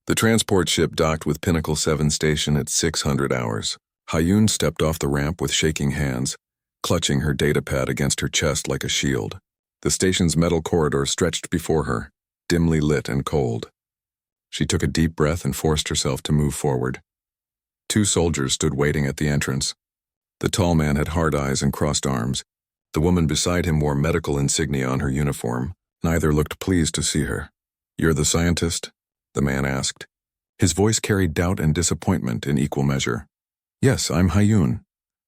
The transport ship docked with Pinnacle 7 station at 600 hours. Hayun stepped off the ramp with shaking hands, clutching her datapad against her chest like a shield. The station's metal corridor stretched before her, dimly lit and cold. She took a deep breath and forced herself to move forward. 2 soldiers stood waiting at the entrance. The tall man had hard eyes and crossed arms. The woman beside him wore medical insignia on her uniform. Neither looked pleased to see her. "You're the scientist?" the man asked. His voice carried doubt and disappointment in equal measure. "Yes, I'm Hayun,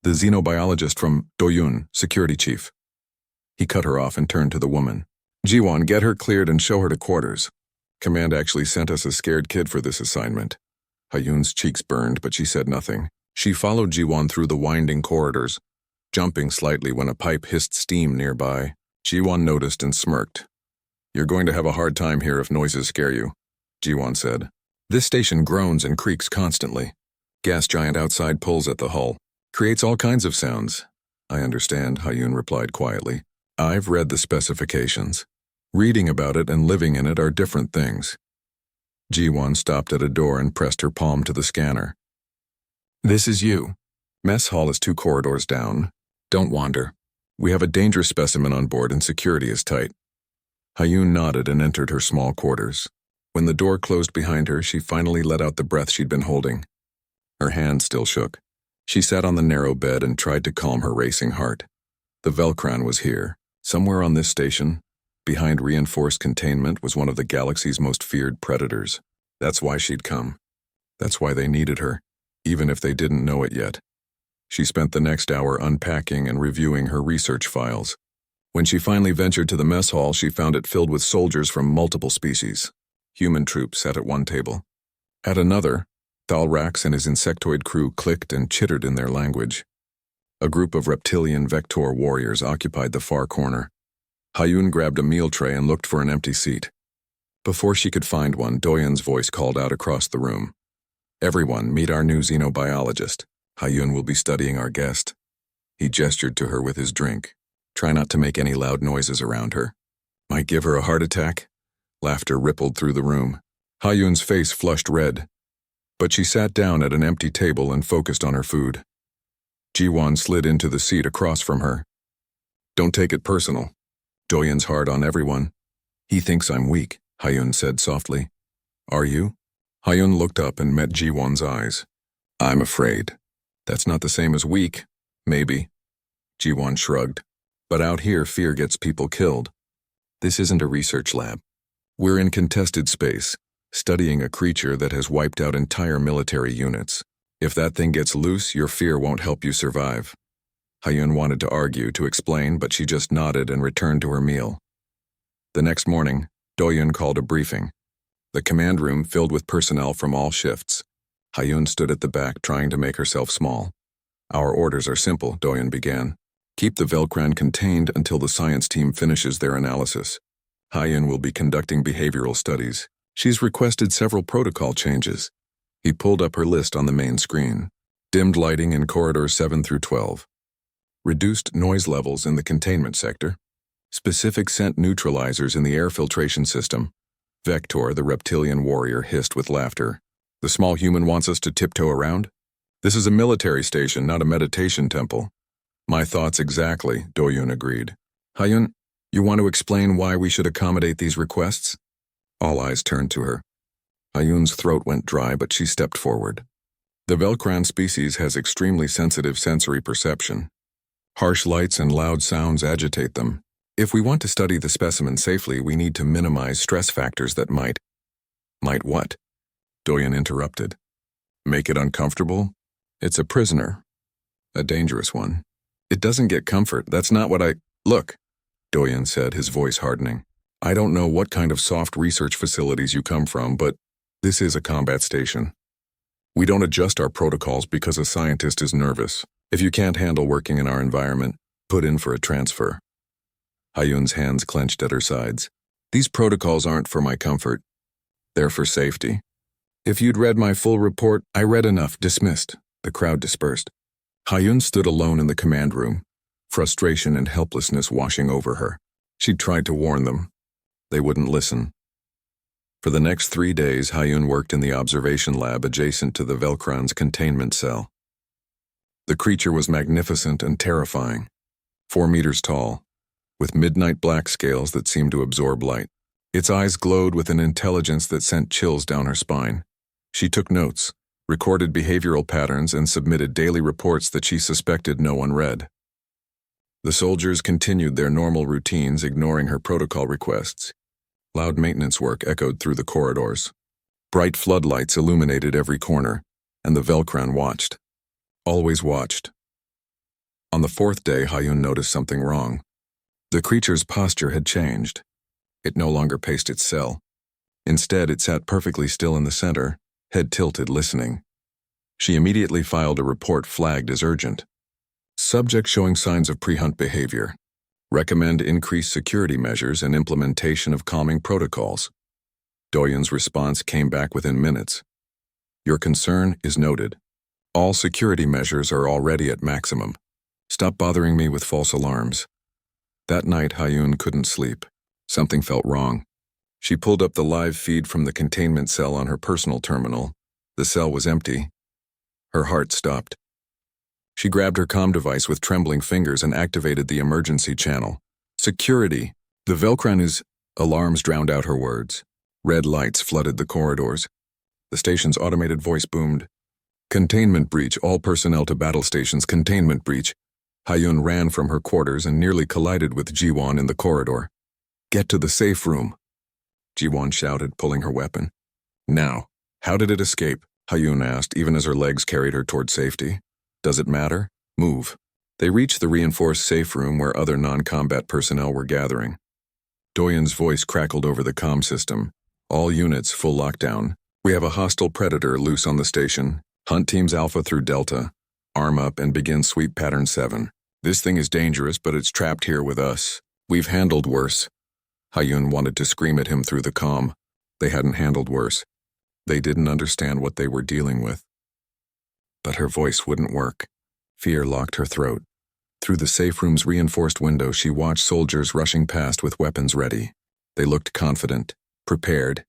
the xenobiologist from Doyun, security chief." He cut her off and turned to the woman. "Jiwon, get her cleared and show her to quarters. Command actually sent us a scared kid for this assignment." Hayun's cheeks burned, but she said nothing. She followed Jiwon through the winding corridors, jumping slightly when a pipe hissed steam nearby. Jiwon noticed and smirked. "You're going to have a hard time here if noises scare you," Jiwon said. "This station groans and creaks constantly. Gas giant outside pulls at the hull. Creates all kinds of sounds." "I understand," Hayun replied quietly. "I've read the specifications. Reading about it and living in it are different things." Jiwon stopped at a door and pressed her palm to the scanner. "This is you. Mess hall is 2 corridors down. Don't wander. We have a dangerous specimen on board and security is tight." Hayun nodded and entered her small quarters. When the door closed behind her, she finally let out the breath she'd been holding. Her hand still shook. She sat on the narrow bed and tried to calm her racing heart. The Velcran was here. Somewhere on this station, behind reinforced containment, was one of the galaxy's most feared predators. That's why she'd come. That's why they needed her, even if they didn't know it yet. She spent the next hour unpacking and reviewing her research files. When she finally ventured to the mess hall, she found it filled with soldiers from multiple species. Human troops sat at one table. At another, Thalrax and his insectoid crew clicked and chittered in their language. A group of reptilian vector warriors occupied the far corner. Hayun grabbed a meal tray and looked for an empty seat. Before she could find one, Doyen's voice called out across the room. "Everyone, meet our new xenobiologist. Hayun will be studying our guest." He gestured to her with his drink. "Try not to make any loud noises around her. Might give her a heart attack." Laughter rippled through the room. Hayun's face flushed red, but she sat down at an empty table and focused on her food. Jiwon slid into the seat across from her. "Don't take it personal. Doyen's hard on everyone. He thinks I'm weak," Hayun said softly. "Are you?" Hayun looked up and met Jiwon's eyes. "I'm afraid. That's not the same as weak. Maybe." Jiwon shrugged. "But out here, fear gets people killed. This isn't a research lab. We're in contested space, studying a creature that has wiped out entire military units. If that thing gets loose, your fear won't help you survive." Hayun wanted to argue, to explain, but she just nodded and returned to her meal. The next morning, Doyun called a briefing. The command room filled with personnel from all shifts. Hayun stood at the back trying to make herself small. "Our orders are simple," Doyun began. "Keep the Velcran contained until the science team finishes their analysis. Hayun will be conducting behavioral studies. She's requested several protocol changes." He pulled up her list on the main screen. Dimmed lighting in corridors 7 through 12. Reduced noise levels in the containment sector. Specific scent neutralizers in the air filtration system. Vector, the reptilian warrior, hissed with laughter. "The small human wants us to tiptoe around? This is a military station, not a meditation temple." "My thoughts exactly," Doyun agreed. "Hayun, you want to explain why we should accommodate these requests?" All eyes turned to her. Hayun's throat went dry, but she stepped forward. "The Velcran species has extremely sensitive sensory perception. Harsh lights and loud sounds agitate them. If we want to study the specimen safely, we need to minimize stress factors that might..." "Might what?" Doyen interrupted. "Make it uncomfortable? It's a prisoner. A dangerous one. It doesn't get comfort. That's not what I..." "Look," Doyen said, his voice hardening. "I don't know what kind of soft research facilities you come from, but this is a combat station. We don't adjust our protocols because a scientist is nervous. If you can't handle working in our environment, put in for a transfer." Hayun's hands clenched at her sides. "These protocols aren't for my comfort. They're for safety. If you'd read my full report..." "I read enough. Dismissed." The crowd dispersed. Hayun stood alone in the command room, frustration and helplessness washing over her. She tried to warn them. They wouldn't listen. For the next 3 days, Hyun worked in the observation lab adjacent to the Velcron's containment cell. The creature was magnificent and terrifying, 4 meters tall, with midnight black scales that seemed to absorb light. Its eyes glowed with an intelligence that sent chills down her spine. She took notes, recorded behavioral patterns, and submitted daily reports that she suspected no one read. The soldiers continued their normal routines, ignoring her protocol requests. Loud maintenance work echoed through the corridors. Bright floodlights illuminated every corner, and the Velcron watched. Always watched. On the 4th day, Hyun noticed something wrong. The creature's posture had changed. It no longer paced its cell. Instead, it sat perfectly still in the center, head tilted, listening. She immediately filed a report flagged as urgent. Subject showing signs of pre-hunt behavior. Recommend increased security measures and implementation of calming protocols. Doyen's response came back within minutes. Your concern is noted. All security measures are already at maximum. Stop bothering me with false alarms. That night, Hyun couldn't sleep. Something felt wrong. She pulled up the live feed from the containment cell on her personal terminal. The cell was empty. Her heart stopped. She grabbed her comm device with trembling fingers and activated the emergency channel. Security. The Velcron is... Alarms drowned out her words. Red lights flooded the corridors. The station's automated voice boomed. Containment breach. All personnel to battle stations. Containment breach. Hyun ran from her quarters and nearly collided with Jiwon in the corridor. Get to the safe room, Jiwon shouted, pulling her weapon. Now. How did it escape? Hyun asked, even as her legs carried her toward safety. Does it matter? Move. They reached the reinforced safe room where other non-combat personnel were gathering. Doyen's voice crackled over the comm system. All units, full lockdown. We have a hostile predator loose on the station. Hunt teams Alpha through Delta. Arm up and begin sweep pattern 7. This thing is dangerous, but it's trapped here with us. We've handled worse. Hyun wanted to scream at him through the comm. They hadn't handled worse. They didn't understand what they were dealing with. But her voice wouldn't work. Fear locked her throat. Through the safe room's reinforced window, she watched soldiers rushing past with weapons ready. They looked confident, prepared.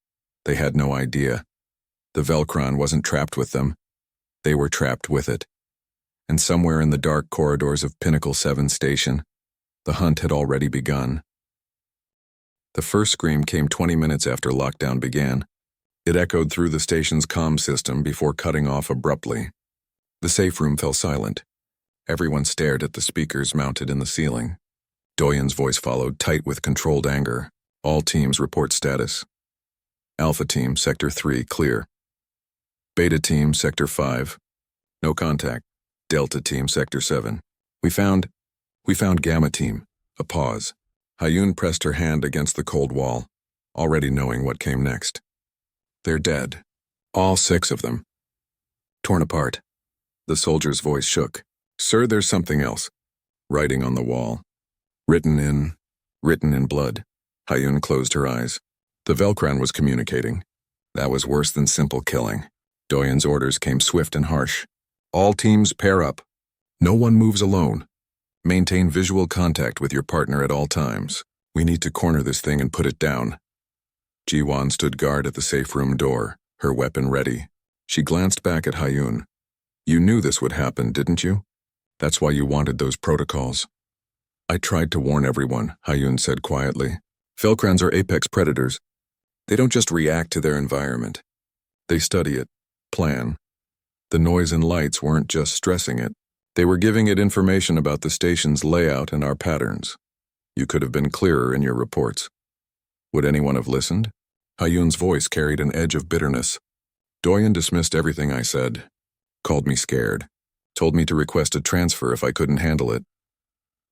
They had no idea. The Velcron wasn't trapped with them. They were trapped with it. And somewhere in the dark corridors of Pinnacle 7 Station, the hunt had already begun. The first scream came 20 minutes after lockdown began. It echoed through the station's comm system before cutting off abruptly. The safe room fell silent. Everyone stared at the speakers mounted in the ceiling. Doyen's voice followed, tight with controlled anger. All teams report status. Alpha Team, Sector 3, clear. Beta Team, Sector 5, no contact. Delta Team, Sector 7. We found Gamma Team. A pause. Hyun pressed her hand against the cold wall, already knowing what came next. They're dead. All 6 of them. Torn apart. The soldier's voice shook. Sir, there's something else. Writing on the wall. Written in blood. Hyun closed her eyes. The Velcron was communicating. That was worse than simple killing. Doyen's orders came swift and harsh. All teams pair up. No one moves alone. Maintain visual contact with your partner at all times. We need to corner this thing and put it down. Jiwon stood guard at the safe room door, her weapon ready. She glanced back at Hyun. You knew this would happen, didn't you? That's why you wanted those protocols. I tried to warn everyone, Hyun said quietly. Velcrons are apex predators. They don't just react to their environment. They study it, plan. The noise and lights weren't just stressing it. They were giving it information about the station's layout and our patterns. You could have been clearer in your reports. Would anyone have listened? Hyun's voice carried an edge of bitterness. Doyen dismissed everything I said. Called me scared. Told me to request a transfer if I couldn't handle it.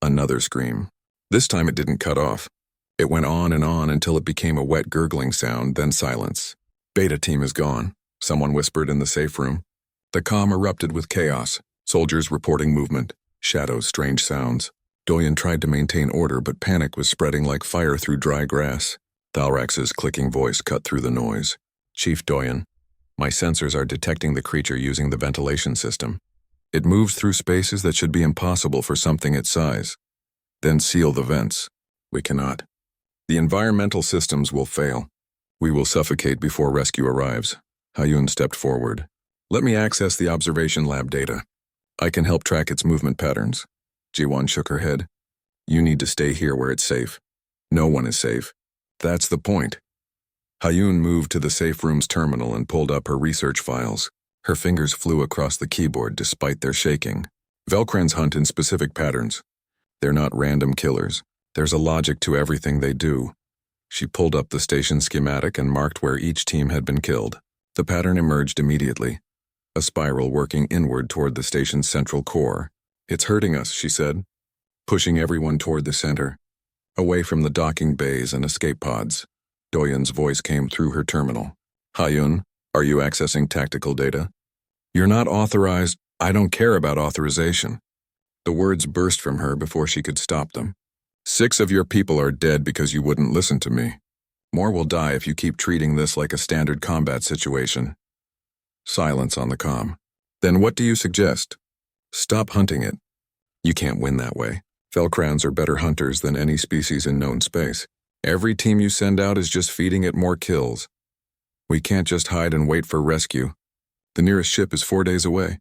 Another scream. This time it didn't cut off. It went on until it became a wet gurgling sound, then silence. Beta Team is gone, someone whispered in the safe room. The comm erupted with chaos. Soldiers reporting movement. Shadows, strange sounds. Doyen tried to maintain order, but panic was spreading like fire through dry grass. Thalrax's clicking voice cut through the noise. Chief Doyen, my sensors are detecting the creature using the ventilation system. It moves through spaces that should be impossible for something its size. Then seal the vents. We cannot. The environmental systems will fail. We will suffocate before rescue arrives. Hayun stepped forward. Let me access the observation lab data. I can help track its movement patterns. Jiwon shook her head. You need to stay here where it's safe. No one is safe. That's the point. Hayun moved to the safe room's terminal and pulled up her research files. Her fingers flew across the keyboard despite their shaking. Velcrans hunt in specific patterns. They're not random killers. There's a logic to everything they do. She pulled up the station schematic and marked where each team had been killed. The pattern emerged immediately, a spiral working inward toward the station's central core. It's hurting us, she said, pushing everyone toward the center, away from the docking bays and escape pods. Doyen's voice came through her terminal. Hayun, are you accessing tactical data? You're not authorized. I don't care about authorization. The words burst from her before she could stop them. 6 of your people are dead because you wouldn't listen to me. More will die if you keep treating this like a standard combat situation. Silence on the comm. Then what do you suggest? Stop hunting it. You can't win that way. Velcrans are better hunters than any species in known space. Every team you send out is just feeding it more kills. We can't just hide and wait for rescue. The nearest ship is 4 days away.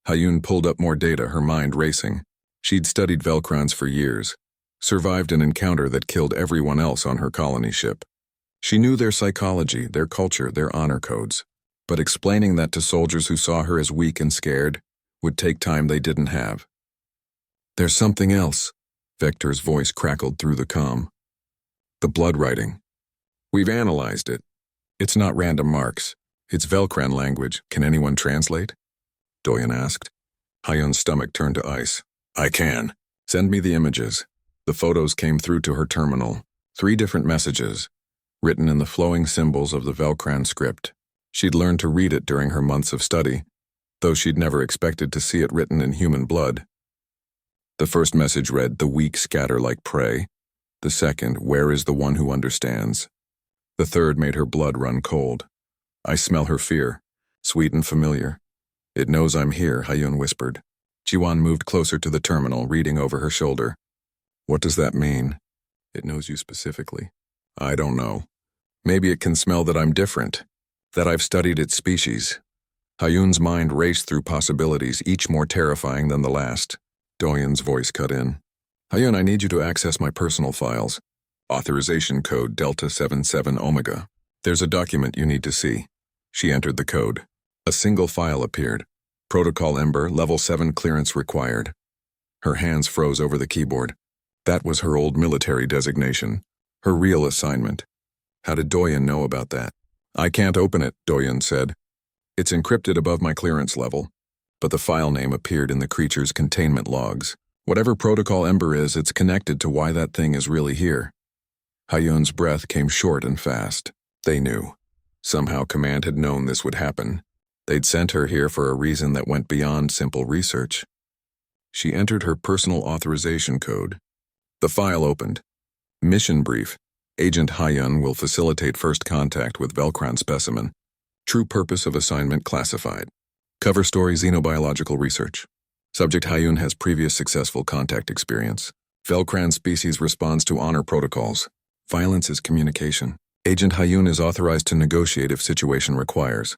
Hayun pulled up more data, her mind racing. She'd studied Velcrans for years, survived an encounter that killed everyone else on her colony ship. She knew their psychology, their culture, their honor codes. But explaining that to soldiers who saw her as weak and scared would take time they didn't have. There's something else, Vector's voice crackled through the comm. The blood writing. We've analyzed it. It's not random marks. It's Velcran language. Can anyone translate? Doyen asked. Hayun's stomach turned to ice. I can. Send me the images. The photos came through to her terminal. 3 different messages, written in the flowing symbols of the Velcran script. She'd learned to read it during her months of study, though she'd never expected to see it written in human blood. The first message read, "The weak scatter like prey." The second, "Where is the one who understands?" The third made her blood run cold. I smell her fear, sweet and familiar. It knows I'm here, Hayun whispered. Jiwon moved closer to the terminal, reading over her shoulder. What does that mean? It knows you specifically. I don't know. Maybe it can smell that I'm different, that I've studied its species. Hayun's mind raced through possibilities, each more terrifying than the last. Doyen's voice cut in. Hayun, I need you to access my personal files. Authorization code Delta 77 Omega. There's a document you need to see. She entered the code. A single file appeared. Protocol Ember, level 7 clearance required. Her hands froze over the keyboard. That was her old military designation, her real assignment. How did Doyen know about that? I can't open it, Doyen said. It's encrypted above my clearance level. But the file name appeared in the creature's containment logs. Whatever Protocol Ember is, it's connected to why that thing is really here. Hayun's breath came short and fast. They knew. Somehow Command had known this would happen. They'd sent her here for a reason that went beyond simple research. She entered her personal authorization code. The file opened. Mission brief. Agent Hayun will facilitate first contact with Velcran specimen. True purpose of assignment classified. Cover story xenobiological research. Subject Hayun has previous successful contact experience. Velcran species responds to honor protocols. Violence is communication. Agent Hayun is authorized to negotiate if situation requires.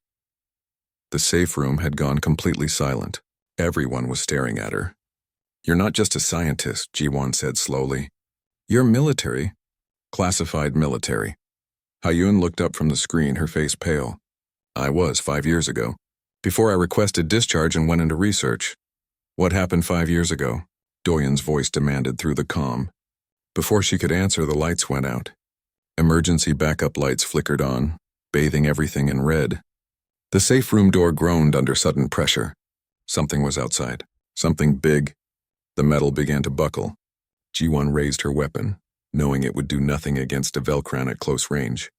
The safe room had gone completely silent. Everyone was staring at her. You're not just a scientist, Jiwon said slowly. You're military. Classified military. Hayun looked up from the screen, her face pale. I was 5 years ago. Before I requested discharge and went into research. What happened 5 years ago? Doyen's voice demanded through the comm. Before she could answer, the lights went out. Emergency backup lights flickered on, bathing everything in red. The safe room door groaned under sudden pressure. Something was outside. Something big. The metal began to buckle. Jiwon raised her weapon, knowing it would do nothing against a Velcran at close range.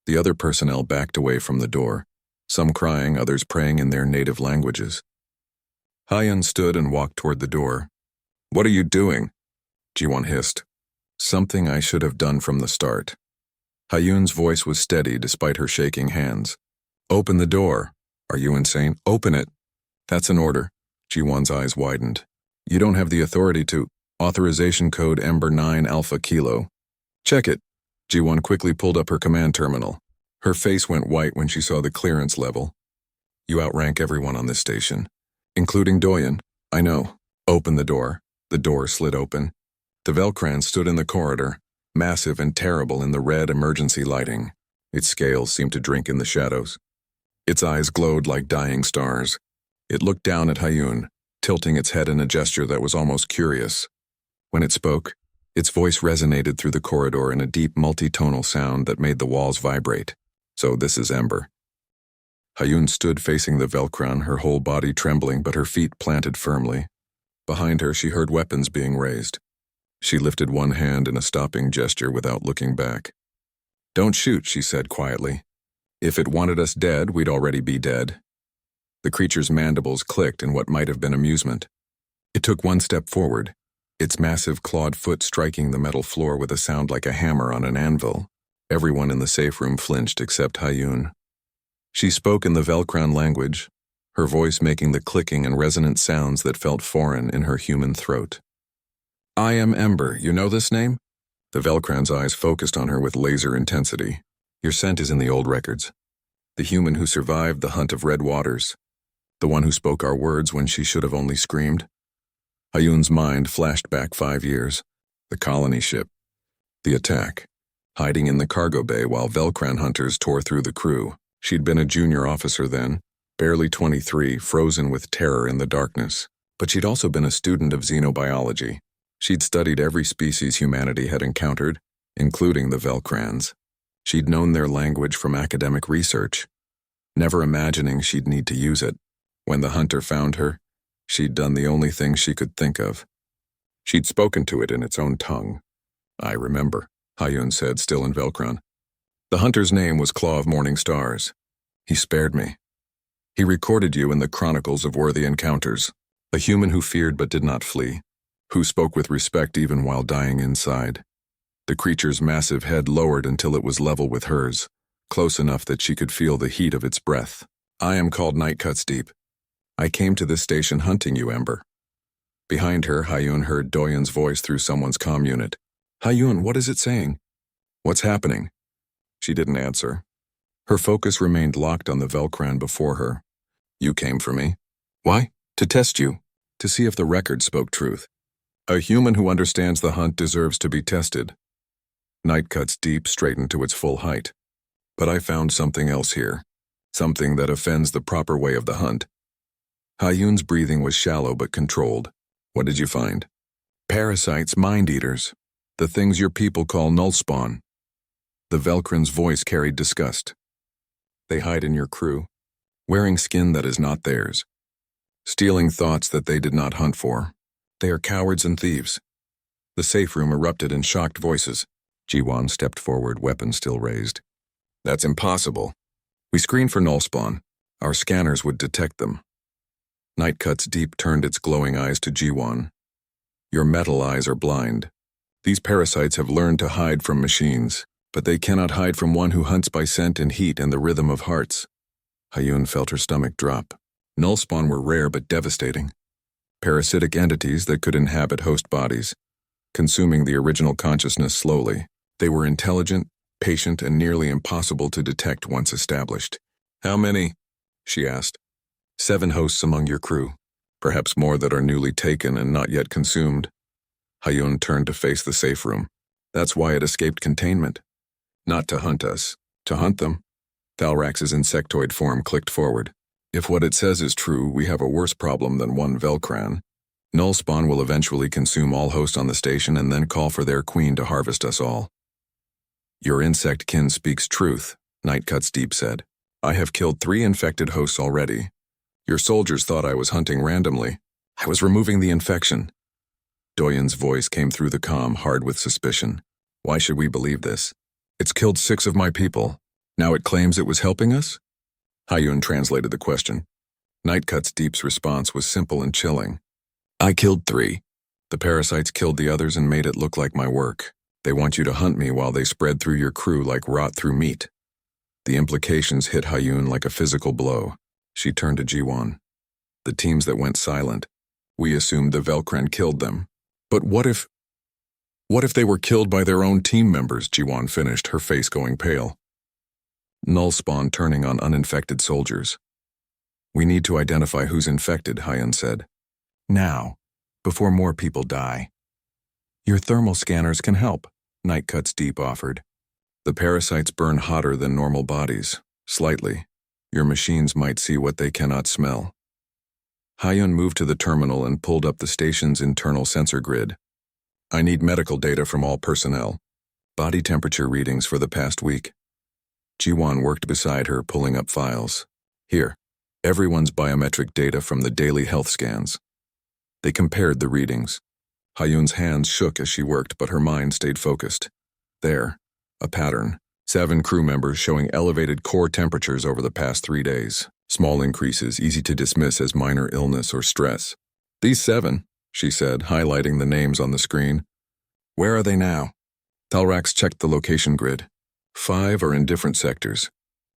The other personnel backed away from the door, some crying, others praying in their native languages. Hayun stood and walked toward the door. What are you doing? Jiwon hissed. Something I should have done from the start. Hayun's voice was steady despite her shaking hands. Open the door. Are you insane? Open it. That's an order. Jiwon's eyes widened. You don't have the authority to. Authorization code Ember 9 Alpha Kilo. Check it. Ji-won quickly pulled up her command terminal. Her face went white when she saw the clearance level. You outrank everyone on this station, including Doyen. I know. Open the door. The door slid open. The Velcran stood in the corridor, massive and terrible in the red emergency lighting. Its scales seemed to drink in the shadows. Its eyes glowed like dying stars. It looked down at Hyun, tilting its head in a gesture that was almost curious. When it spoke, its voice resonated through the corridor in a deep multitonal sound that made the walls vibrate. So this is Ember. Hyun stood facing the Velcran, her whole body trembling but her feet planted firmly. Behind her, she heard weapons being raised. She lifted one hand in a stopping gesture without looking back. Don't shoot, she said quietly. If it wanted us dead, we'd already be dead. The creature's mandibles clicked in what might have been amusement. It took one step forward, its massive clawed foot striking the metal floor with a sound like a hammer on an anvil. Everyone in the safe room flinched except Hyun. She spoke in the Velcran language, her voice making the clicking and resonant sounds that felt foreign in her human throat. I am Ember, you know this name? The Velcran's eyes focused on her with laser intensity. Your scent is in the old records. The human who survived the hunt of red waters. The one who spoke our words when she should have only screamed. Hyun's mind flashed back 5 years. The colony ship. The attack. Hiding in the cargo bay while Velcran hunters tore through the crew. She'd been a junior officer then, barely 23, frozen with terror in the darkness. But she'd also been a student of xenobiology. She'd studied every species humanity had encountered, including the Velcrans. She'd known their language from academic research, never imagining she'd need to use it. When the hunter found her, she'd done the only thing she could think of. She'd spoken to it in its own tongue. I remember, Hyun said, still in Velcran. The hunter's name was Claw of Morning Stars. He spared me. He recorded you in the chronicles of worthy encounters, a human who feared but did not flee, who spoke with respect even while dying inside. The creature's massive head lowered until it was level with hers, close enough that she could feel the heat of its breath. I am called Night Cuts Deep. I came to this station hunting you, Ember. Behind her, Hyun heard Doyen's voice through someone's comm unit. Hyun, what is it saying? What's happening? She didn't answer. Her focus remained locked on the Velcran before her. You came for me. Why? To test you. To see if the record spoke truth. A human who understands the hunt deserves to be tested. Night Cuts Deep straightened to its full height. But I found something else here. Something that offends the proper way of the hunt. Hyun's breathing was shallow but controlled. What did you find? Parasites, mind-eaters. The things your people call null spawn. The Velcran's voice carried disgust. They hide in your crew, wearing skin that is not theirs, stealing thoughts that they did not hunt for. They are cowards and thieves. The safe room erupted in shocked voices. Ji-won stepped forward, weapon still raised. That's impossible. We screened for null spawn. Our scanners would detect them. Night Cuts Deep turned its glowing eyes to Ji-won. Your metal eyes are blind. These parasites have learned to hide from machines, but they cannot hide from one who hunts by scent and heat and the rhythm of hearts. Hyun felt her stomach drop. Null spawn were rare but devastating. Parasitic entities that could inhabit host bodies, consuming the original consciousness slowly. They were intelligent, patient, and nearly impossible to detect once established. How many? She asked. 7 hosts among your crew, perhaps more that are newly taken and not yet consumed. Hyun turned to face the safe room. That's why it escaped containment. Not to hunt us, to hunt them. Thalrax's insectoid form clicked forward. If what it says is true, we have a worse problem than one Velcran. Null spawn will eventually consume all hosts on the station and then call for their queen to harvest us all. Your insect kin speaks truth, Night Cuts Deep said. I have killed 3 infected hosts already. Your soldiers thought I was hunting randomly. I was removing the infection. Doyen's voice came through the comm, hard with suspicion. Why should we believe this? It's killed 6 of my people. Now it claims it was helping us? Hyun translated the question. Night Cuts Deep's response was simple and chilling. I killed 3. The parasites killed the others and made it look like my work. They want you to hunt me while they spread through your crew like rot through meat. The implications hit Hyun like a physical blow. She turned to Ji-won. The teams that went silent. We assumed the Velcran killed them. But what if... What if they were killed by their own team members? Jiwan finished, her face going pale. Null spawn turning on uninfected soldiers. We need to identify who's infected, Hyun said. Now, before more people die. Your thermal scanners can help, Night Cuts Deep offered. The parasites burn hotter than normal bodies, slightly. Your machines might see what they cannot smell. Hyun moved to the terminal and pulled up the station's internal sensor grid. I need medical data from all personnel. Body temperature readings for the past week. Jiwan worked beside her, pulling up files. Here, everyone's biometric data from the daily health scans. They compared the readings. Hyun's hands shook as she worked, but her mind stayed focused. There, a pattern. 7 crew members showing elevated core temperatures over the past 3 days. Small increases, easy to dismiss as minor illness or stress. These 7, she said, highlighting the names on the screen. Where are they now? Talrax checked the location grid. 5 are in different sectors.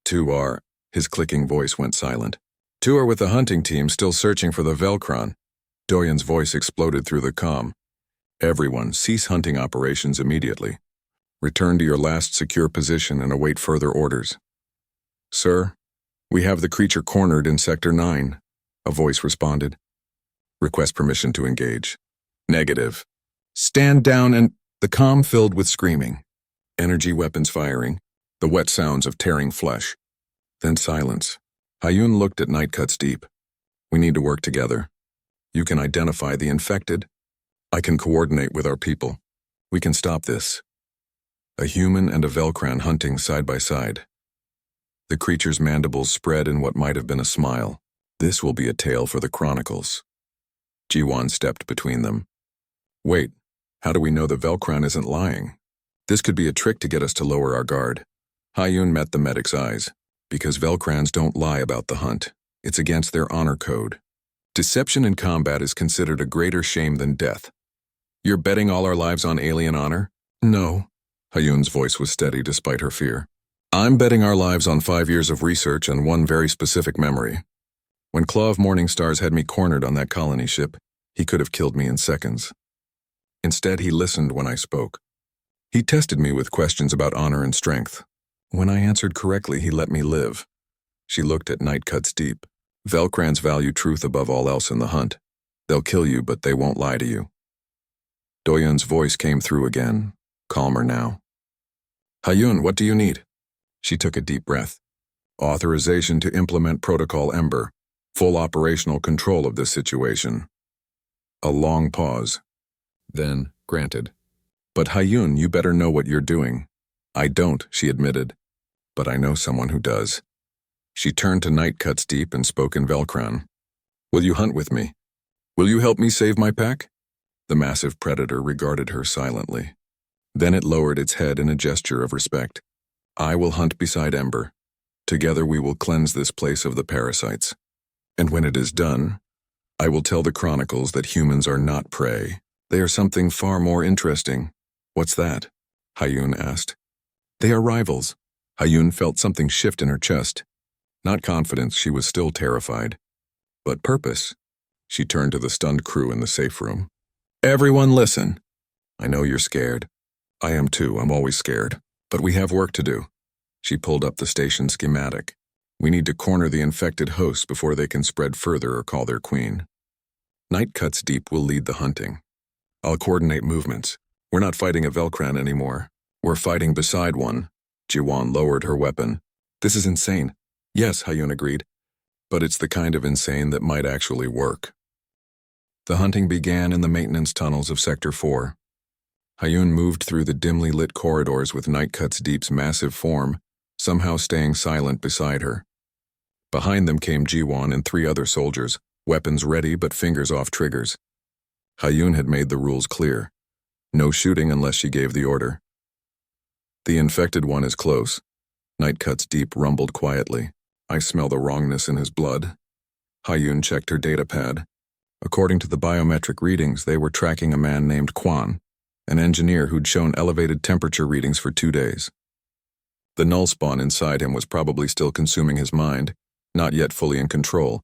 2 are, his clicking voice went silent. 2 are with the hunting team still searching for the Velcron. Doyen's voice exploded through the comm. Everyone, cease hunting operations immediately. Return to your last secure position and await further orders. Sir, we have the creature cornered in Sector 9, a voice responded. Request permission to engage. Negative. Stand down and... The comm filled with screaming. Energy weapons firing. The wet sounds of tearing flesh. Then silence. Hyun looked at Night Cuts Deep. We need to work together. You can identify the infected. I can coordinate with our people. We can stop this. A human and a Velcran hunting side by side. The creature's mandibles spread in what might have been a smile. This will be a tale for the chronicles. Jiwan stepped between them. Wait, how do we know the Velcran isn't lying? This could be a trick to get us to lower our guard. Hyun met the medic's eyes. Because Velcrans don't lie about the hunt. It's against their honor code. Deception in combat is considered a greater shame than death. You're betting all our lives on alien honor? No. Hyun's voice was steady despite her fear. I'm betting our lives on 5 years of research and one very specific memory. When Claw of Morning Stars had me cornered on that colony ship, he could have killed me in seconds. Instead, he listened when I spoke. He tested me with questions about honor and strength. When I answered correctly, he let me live. She looked at Night Cuts Deep. Velcrans value truth above all else in the hunt. They'll kill you, but they won't lie to you. Doyen's voice came through again, calmer now. Hyun, what do you need? She took a deep breath. Authorization to implement Protocol Ember. Full operational control of this situation. A long pause. Then, granted. But Hyun, you better know what you're doing. I don't, she admitted. But I know someone who does. She turned to Night Cuts Deep and spoke in Velcran. Will you hunt with me? Will you help me save my pack? The massive predator regarded her silently. Then it lowered its head in a gesture of respect. I will hunt beside Ember. Together we will cleanse this place of the parasites. And when it is done, I will tell the chronicles that humans are not prey. They are something far more interesting. What's that? Hyun asked. They are rivals. Hyun felt something shift in her chest. Not confidence, she was still terrified. But purpose. She turned to the stunned crew in the safe room. Everyone listen. I know you're scared. I am too, I'm always scared. But we have work to do. She pulled up the station schematic. We need to corner the infected hosts before they can spread further or call their queen. Night Cuts Deep will lead the hunting. I'll coordinate movements. We're not fighting a Velcran anymore. We're fighting beside one. Jiwan lowered her weapon. This is insane. Yes, Hyun agreed. But it's the kind of insane that might actually work. The hunting began in the maintenance tunnels of Sector 4. Hyun moved through the dimly lit corridors with Night Cuts Deep's massive form, somehow staying silent beside her. Behind them came Jiwan and 3 other soldiers, weapons ready but fingers off triggers. Hyun had made the rules clear. No shooting unless she gave the order. The infected one is close. Night Cuts Deep rumbled quietly. I smell the wrongness in his blood. Hyun checked her data pad. According to the biometric readings, they were tracking a man named Kwan, an engineer who'd shown elevated temperature readings for 2 days. The null spawn inside him was probably still consuming his mind, not yet fully in control.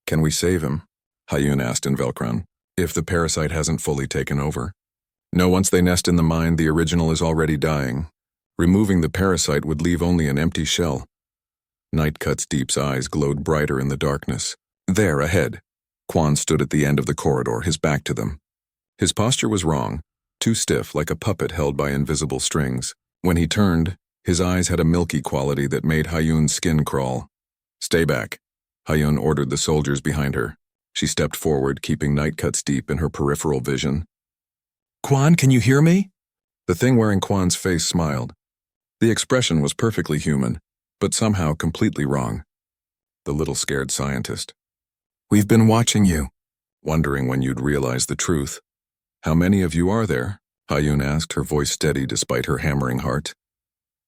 Can we save him? Hyun asked in Velcran. If the parasite hasn't fully taken over. No, once they nest in the mind, the original is already dying. Removing the parasite would leave only an empty shell. Nightcutt's Deep's eyes glowed brighter in the darkness. There, ahead. Quan stood at the end of the corridor, his back to them. His posture was wrong, too stiff, like a puppet held by invisible strings. When he turned, his eyes had a milky quality that made Hayun's skin crawl. Stay back, Hayun ordered the soldiers behind her. She stepped forward, keeping Nightcutt's Deep in her peripheral vision. Quan, can you hear me? The thing wearing Quan's face smiled. The expression was perfectly human, but somehow completely wrong. The little scared scientist. We've been watching you, wondering when you'd realize the truth. How many of you are there? Hayun asked, her voice steady despite her hammering heart.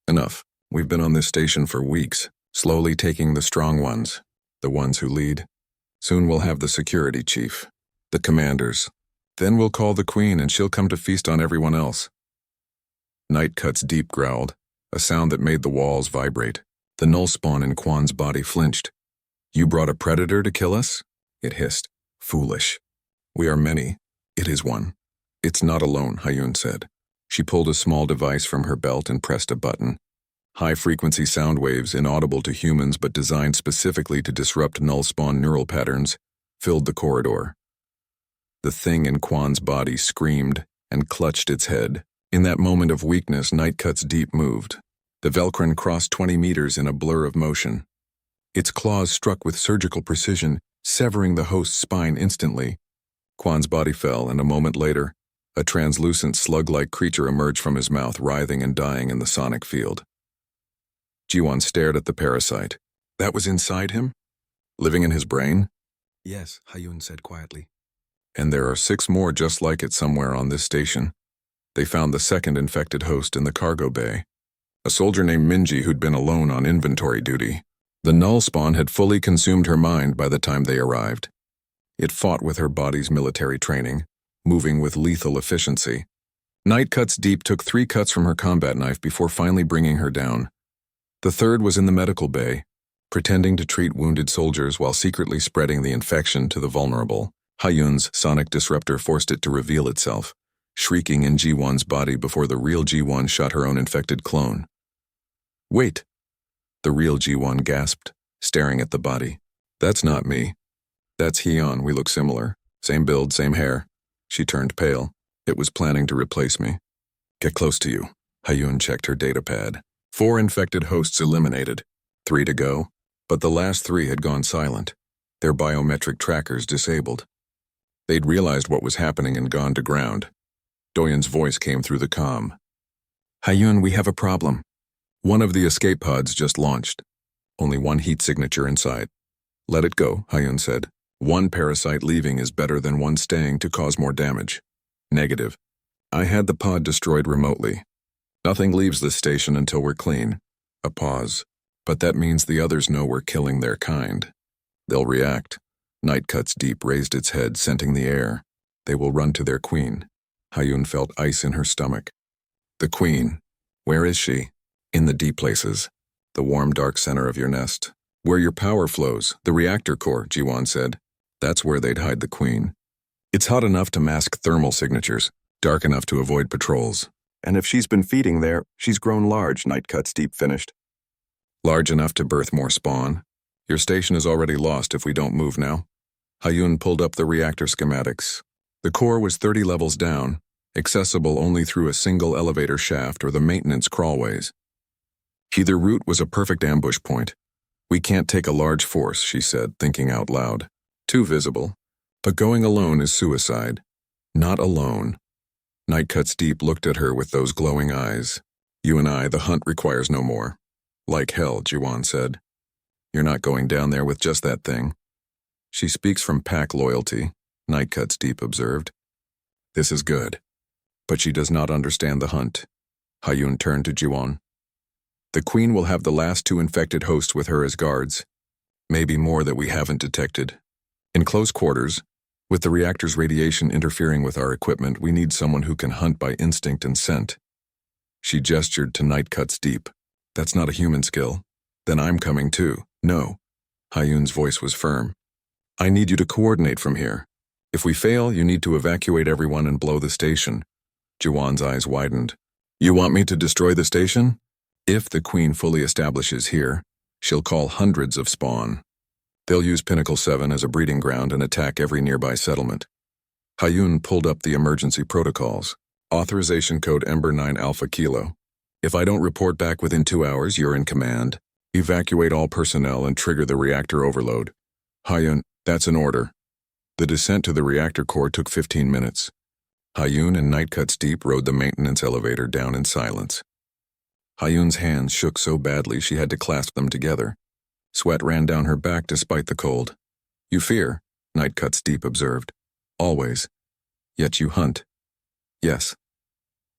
Enough. We've been on this station for weeks, slowly taking the strong ones, the ones who lead. Soon we'll have the security chief, the commanders. Then we'll call the queen and she'll come to feast on everyone else. Nightcutt's Deep growled, a sound that made the walls vibrate. The null spawn in Quan's body flinched. You brought a predator to kill us? It hissed. Foolish. We are many. It is one. It's not alone, Hayun said. She pulled a small device from her belt and pressed a button. High-frequency sound waves, inaudible to humans but designed specifically to disrupt null spawn neural patterns, filled the corridor. The thing in Quan's body screamed and clutched its head. In that moment of weakness, Nightcutt's Deep moved. The Velcrin crossed 20 meters in a blur of motion. Its claws struck with surgical precision, severing the host's spine instantly. Quan's body fell, and a moment later, a translucent slug-like creature emerged from his mouth, writhing and dying in the sonic field. Jiwan stared at the parasite. That was inside him? Living in his brain? Yes, Hayun said quietly. And there are 6 more just like it somewhere on this station. They found the second infected host in the cargo bay. A soldier named Minji who'd been alone on inventory duty. The null spawn had fully consumed her mind by the time they arrived. It fought with her body's military training, moving with lethal efficiency. Nightcutt's Deep took 3 cuts from her combat knife before finally bringing her down. The third was in the medical bay, pretending to treat wounded soldiers while secretly spreading the infection to the vulnerable. Hayun's sonic disruptor forced it to reveal itself, shrieking in Ji-won's body before the real Ji-won shot her own infected clone. Wait! The real Ji-won gasped, staring at the body. That's not me. That's Hyun, we look similar. Same build, same hair. She turned pale. It was planning to replace me. Get close to you. Hayun checked her data pad. 4 infected hosts eliminated. 3 to go, but the last 3 had gone silent. Their biometric trackers disabled. They'd realized what was happening and gone to ground. Doyen's voice came through the comm. Hayun, we have a problem. One of the escape pods just launched. Only 1 heat signature inside. Let it go, Hayun said. 1 parasite leaving is better than 1 staying to cause more damage. Negative. I had the pod destroyed remotely. Nothing leaves this station until we're clean. A pause. But that means the others know we're killing their kind. They'll react. Nightcutt's Deep raised its head, scenting the air. They will run to their queen. Hayun felt ice in her stomach. The queen. Where is she? In the deep places. The warm, dark center of your nest. Where your power flows, the reactor core, Ji-won said. That's where they'd hide the queen. It's hot enough to mask thermal signatures, dark enough to avoid patrols. And if she's been feeding there, she's grown large, Nightcutt's Deep finished. Large enough to birth more spawn. Your station is already lost if we don't move now. Hayun pulled up the reactor schematics. The core was 30 levels down, accessible only through a single elevator shaft or the maintenance crawlways. Either route was a perfect ambush point. We can't take a large force, she said, thinking out loud. Too visible. But going alone is suicide. Not alone. Nightcutt's Deep looked at her with those glowing eyes. You and I, the hunt requires no more. Like hell, Ji-won said. You're not going down there with just that thing. She speaks from pack loyalty, Nightcutt's Deep observed. This is good. But she does not understand the hunt. Hayun turned to Ji-won. The queen will have the last 2 infected hosts with her as guards. Maybe more that we haven't detected. In close quarters, with the reactor's radiation interfering with our equipment, we need someone who can hunt by instinct and scent. She gestured to Nightcutt's Deep. That's not a human skill. Then I'm coming too. No. Hayun's voice was firm. I need you to coordinate from here. If we fail, you need to evacuate everyone and blow the station. Juwan's eyes widened. You want me to destroy the station? If the Queen fully establishes here, she'll call hundreds of spawn. They'll use Pinnacle 7 as a breeding ground and attack every nearby settlement. Hayun pulled up the emergency protocols. Authorization code Ember 9 Alpha Kilo. If I don't report back within 2 hours, you're in command. Evacuate all personnel and trigger the reactor overload. Hayun, that's an order. The descent to the reactor core took 15 minutes. Hayun and Nightcuts Deep rode the maintenance elevator down in silence. Hayun's hands shook so badly she had to clasp them together. Sweat ran down her back despite the cold. You fear, Nightcuts Deep observed. Always. Yet you hunt. Yes.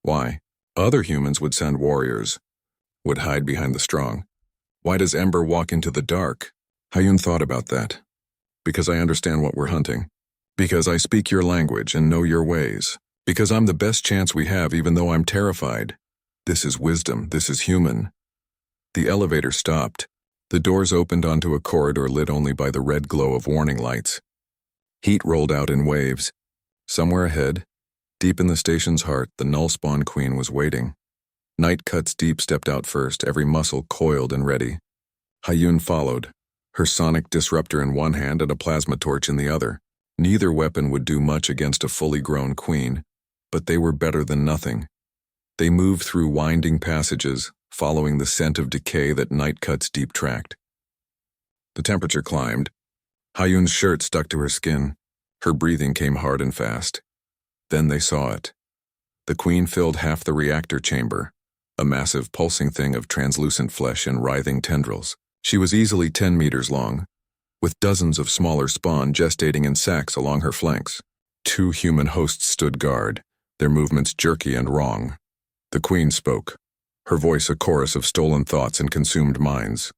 Why? Other humans would send warriors, would hide behind the strong. Why does Ember walk into the dark? Hayun thought about that. Because I understand what we're hunting. Because I speak your language and know your ways. Because I'm the best chance we have even though I'm terrified. This is wisdom, this is human. The elevator stopped. The doors opened onto a corridor lit only by the red glow of warning lights. Heat rolled out in waves. Somewhere ahead, deep in the station's heart, the null spawn queen was waiting. Nightcuts Deep stepped out first, every muscle coiled and ready. Hayun followed, her sonic disruptor in one hand and a plasma torch in the other. Neither weapon would do much against a fully grown queen, but they were better than nothing. They moved through winding passages, following the scent of decay that Nightcuts Deep tracked. The temperature climbed. Hayun's shirt stuck to her skin. Her breathing came hard and fast. Then they saw it. The queen filled half the reactor chamber, a massive pulsing thing of translucent flesh and writhing tendrils. She was easily 10 meters long, with dozens of smaller spawn gestating in sacks along her flanks. 2 human hosts stood guard, their movements jerky and wrong. The queen spoke, her voice a chorus of stolen thoughts and consumed minds.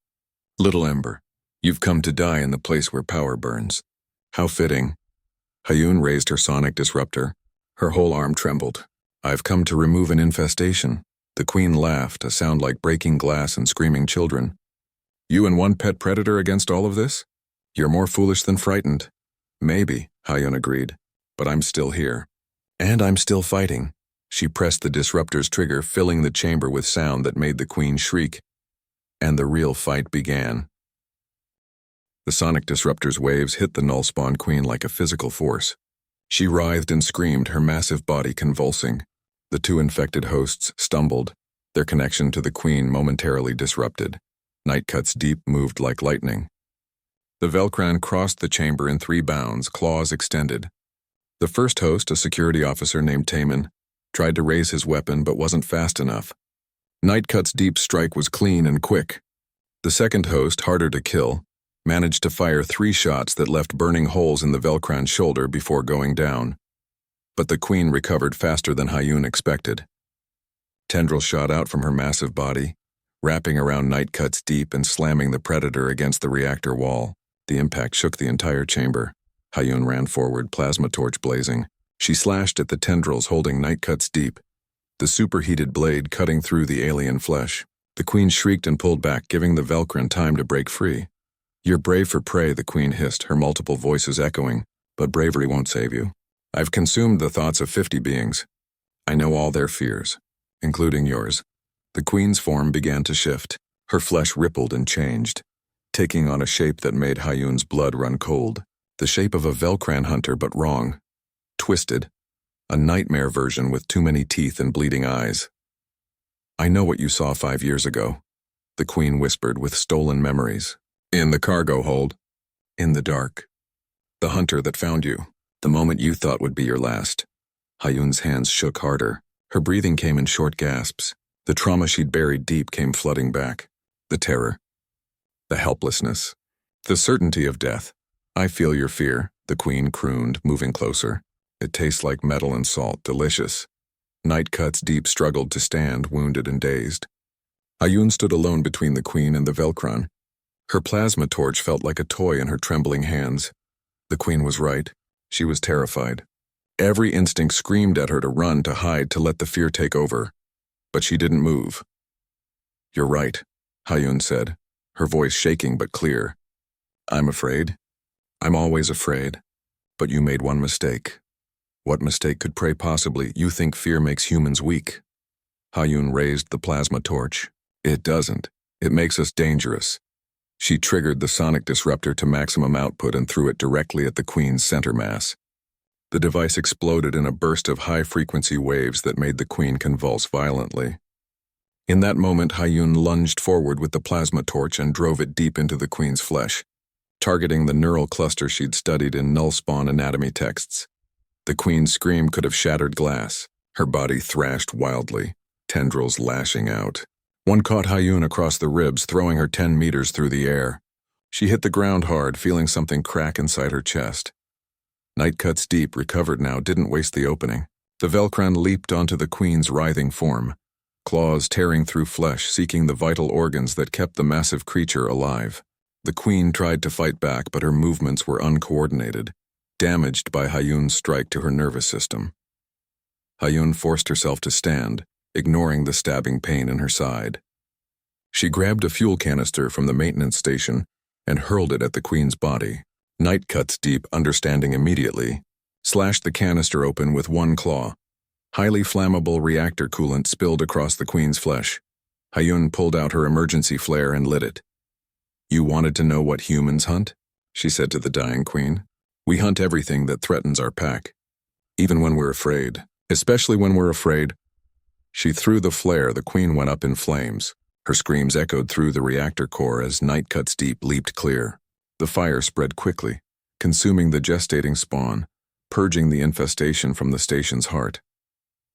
Little Ember, you've come to die in the place where power burns. How fitting. Hayun raised her sonic disruptor. Her whole arm trembled. I've come to remove an infestation. The queen laughed, a sound like breaking glass and screaming children. You and one pet predator against all of this? You're more foolish than frightened. Maybe, Hayun agreed, but I'm still here. And I'm still fighting. She pressed the disruptor's trigger, filling the chamber with sound that made the queen shriek. And the real fight began. The sonic disruptor's waves hit the null spawn queen like a physical force. She writhed and screamed, her massive body convulsing. The 2 infected hosts stumbled, their connection to the queen momentarily disrupted. Nightcuts Deep moved like lightning. The Velcran crossed the chamber in 3 bounds, claws extended. The first host, a security officer named Taman, tried to raise his weapon but wasn't fast enough. Nightcuts Deep's strike was clean and quick. The second host, harder to kill, managed to fire 3 shots that left burning holes in the Velcran's shoulder before going down. But the queen recovered faster than Hayun expected. Tendrils shot out from her massive body, wrapping around Nightcuts Deep and slamming the predator against the reactor wall. The impact shook the entire chamber. Hayun ran forward, plasma torch blazing. She slashed at the tendrils holding Nightcuts Deep, the superheated blade cutting through the alien flesh. The queen shrieked and pulled back, giving the Velcran time to break free. You're brave for prey, the queen hissed, her multiple voices echoing, but bravery won't save you. I've consumed the thoughts of 50 beings. I know all their fears, including yours. The queen's form began to shift. Her flesh rippled and changed, taking on a shape that made Hayun's blood run cold. The shape of a Velcran hunter, but wrong. Twisted. A nightmare version with too many teeth and bleeding eyes. I know what you saw 5 years ago, the queen whispered with stolen memories. In the cargo hold. In the dark. The hunter that found you. The moment you thought would be your last. Hayun's hands shook harder. Her breathing came in short gasps. The trauma she'd buried deep came flooding back. The terror. The helplessness. The certainty of death. I feel your fear, the queen crooned, moving closer. It tastes like metal and salt, delicious. Nightcuts Deep struggled to stand, wounded and dazed. Hayun stood alone between the queen and the Velcran. Her plasma torch felt like a toy in her trembling hands. The queen was right. She was terrified. Every instinct screamed at her to run, to hide, to let the fear take over. But she didn't move. You're right, Hayun said, her voice shaking but clear. I'm afraid. I'm always afraid. But you made one mistake. What mistake could prey possibly? You think fear makes humans weak? Hayun raised the plasma torch. It doesn't. It makes us dangerous. She triggered the sonic disruptor to maximum output and threw it directly at the Queen's center mass. The device exploded in a burst of high-frequency waves that made the Queen convulse violently. In that moment, Hayun lunged forward with the plasma torch and drove it deep into the Queen's flesh, targeting the neural cluster she'd studied in null-spawn anatomy texts. The Queen's scream could have shattered glass. Her body thrashed wildly, tendrils lashing out. One caught Hayun across the ribs, throwing her 10 meters through the air. She hit the ground hard, feeling something crack inside her chest. Night Cuts Deep, recovered now, didn't waste the opening. The Velcran leaped onto the Queen's writhing form, claws tearing through flesh, seeking the vital organs that kept the massive creature alive. The Queen tried to fight back, but her movements were uncoordinated, damaged by Hayun's strike to her nervous system. Hayun forced herself to stand, ignoring the stabbing pain in her side. She grabbed a fuel canister from the maintenance station and hurled it at the Queen's body. Night Cuts Deep, understanding immediately, slashed the canister open with one claw. Highly flammable reactor coolant spilled across the Queen's flesh. Hayun pulled out her emergency flare and lit it. "You wanted to know what humans hunt?" she said to the dying Queen. "We hunt everything that threatens our pack. Even when we're afraid. Especially when we're afraid." She threw the flare. The Queen went up in flames. Her screams echoed through the reactor core as Night Cuts Deep leaped clear. The fire spread quickly, consuming the gestating spawn, purging the infestation from the station's heart.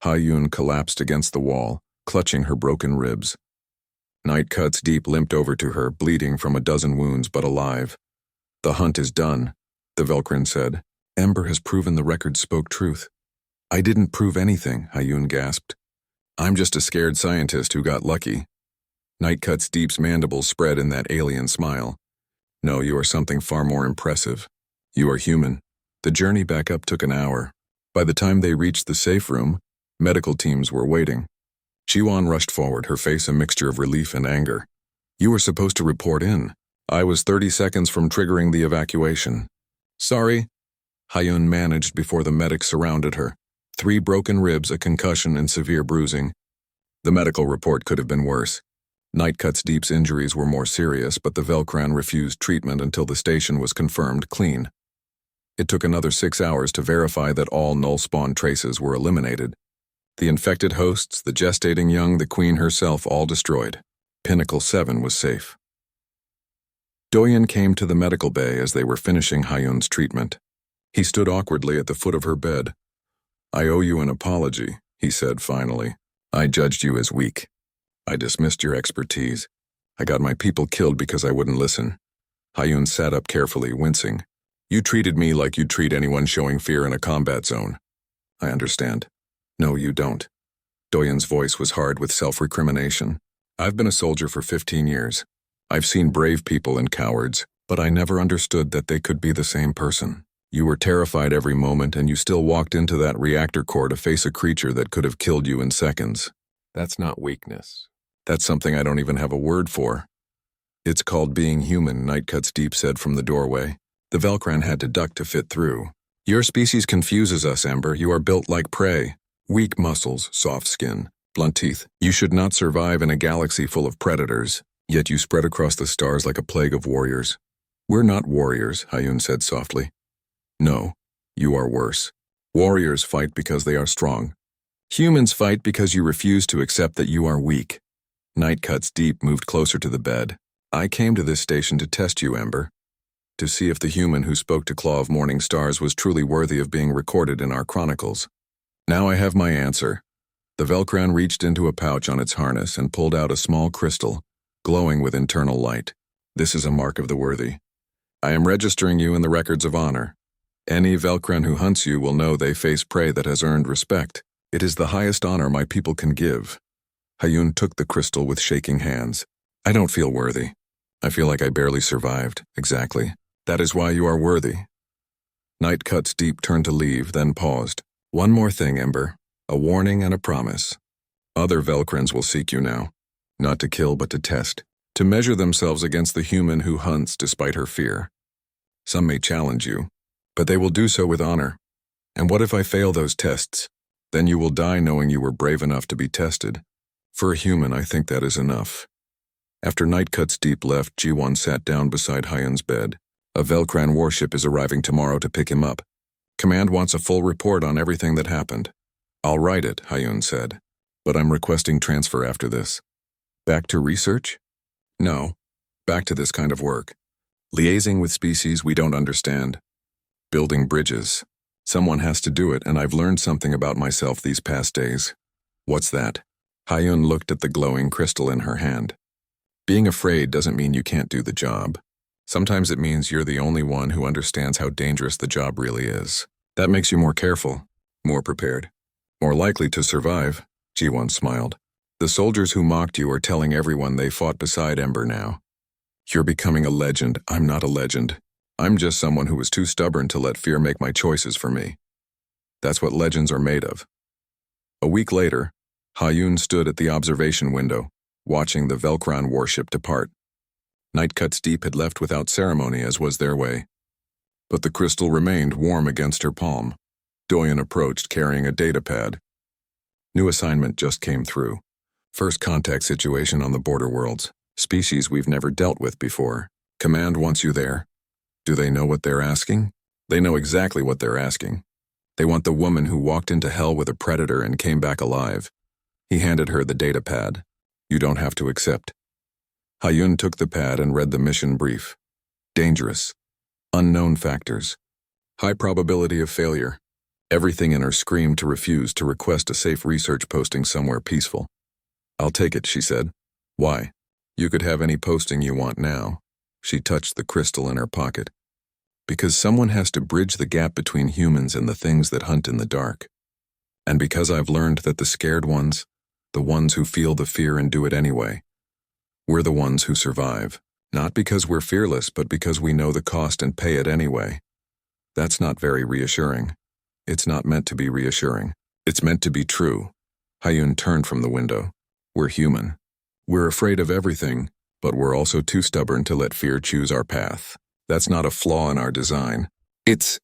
Hayun collapsed against the wall, clutching her broken ribs. Night Cuts Deep limped over to her, bleeding from a dozen wounds but alive. "The hunt is done," the Velcran said. "Ember has proven the record spoke truth." "I didn't prove anything," Hayun gasped. "I'm just a scared scientist who got lucky." Night Cuts Deep's mandibles spread in that alien smile. "No, you are something far more impressive. You are human." The journey back up took an hour. By the time they reached the safe room, medical teams were waiting. Jiwan rushed forward, her face a mixture of relief and anger. "You were supposed to report in. I was 30 seconds from triggering the evacuation." "Sorry," Hayun managed before the medics surrounded her. 3 broken ribs, a concussion, and severe bruising. The medical report could have been worse. Night Cuts Deep's injuries were more serious, but the Velcran refused treatment until the station was confirmed clean. It took another 6 hours to verify that all null-spawn traces were eliminated. The infected hosts, the gestating young, the Queen herself, all destroyed. Pinnacle 7 was safe. Doyen came to the medical bay as they were finishing Hayun's treatment. He stood awkwardly at the foot of her bed. "I owe you an apology," he said finally. "I judged you as weak. I dismissed your expertise. I got my people killed because I wouldn't listen." Hayun sat up carefully, wincing. "You treated me like you'd treat anyone showing fear in a combat zone." "I understand." "No, you don't." Doyen's voice was hard with self-recrimination. "I've been a soldier for 15 years. I've seen brave people and cowards, but I never understood that they could be the same person. You were terrified every moment, and you still walked into that reactor core to face a creature that could have killed you in seconds. That's not weakness. That's something I don't even have a word for." "It's called being human," Night Cuts Deep said from the doorway. The Velcran had to duck to fit through. "Your species confuses us, Ember. You are built like prey. Weak muscles, soft skin, blunt teeth. You should not survive in a galaxy full of predators, yet you spread across the stars like a plague of warriors." "We're not warriors," Hayun said softly. "No, you are worse. Warriors fight because they are strong. Humans fight because you refuse to accept that you are weak." Night Cuts Deep moved closer to the bed. "I came to this station to test you, Ember. To see if the human who spoke to Claw of Morning Stars was truly worthy of being recorded in our chronicles. Now I have my answer." The Velcran reached into a pouch on its harness and pulled out a small crystal, glowing with internal light. "This is a mark of the worthy. I am registering you in the records of honor. Any Velcran who hunts you will know they face prey that has earned respect. It is the highest honor my people can give." Hayun took the crystal with shaking hands. "I don't feel worthy. I feel like I barely survived." "Exactly. That is why you are worthy." Night Cuts Deep turned to leave, then paused. "One more thing, Ember. A warning and a promise. Other Velcrans will seek you now. Not to kill, but to test. To measure themselves against the human who hunts despite her fear. Some may challenge you, but they will do so with honor. And what if I fail those tests? Then you will die knowing you were brave enough to be tested. For a human, I think that is enough. After Night Cuts Deep left, Ji-won sat down beside Hyun's bed. A Velcran warship is arriving tomorrow to pick him up. Command wants a full report on everything that happened. I'll write it, Hyun said. But I'm requesting transfer after this. Back to research? No. Back to this kind of work. Liaising with species we don't understand. Building bridges. Someone has to do it, and I've learned something about myself these past days. What's that? Hyun looked at the glowing crystal in her hand. Being afraid doesn't mean you can't do the job. Sometimes it means you're the only one who understands how dangerous the job really is. That makes you more careful, more prepared, more likely to survive, Ji-won smiled. The soldiers who mocked you are telling everyone they fought beside Ember now. You're becoming a legend. I'm not a legend. I'm just someone who was too stubborn to let fear make my choices for me. That's what legends are made of. A week later, Hyun stood at the observation window, watching the Velcran warship depart. Night Cuts Deep had left without ceremony, as was their way. But the crystal remained warm against her palm. Doyen approached, carrying a data pad. New assignment just came through. First contact situation on the border worlds. Species we've never dealt with before. Command wants you there. Do they know what they're asking? They know exactly what they're asking. They want the woman who walked into hell with a predator and came back alive. He handed her the data pad. You don't have to accept. Hyun took the pad and read the mission brief. Dangerous. Unknown factors. High probability of failure. Everything in her screamed to refuse to request a safe research posting somewhere peaceful. I'll take it, she said. Why? You could have any posting you want now. She touched the crystal in her pocket. Because someone has to bridge the gap between humans and the things that hunt in the dark. And because I've learned that the scared ones, the ones who feel the fear and do it anyway, we're the ones who survive. Not because we're fearless, but because we know the cost and pay it anyway. That's not very reassuring. It's not meant to be reassuring. It's meant to be true. Hyun turned from the window. We're human. We're afraid of everything, but we're also too stubborn to let fear choose our path. That's not a flaw in our design. It's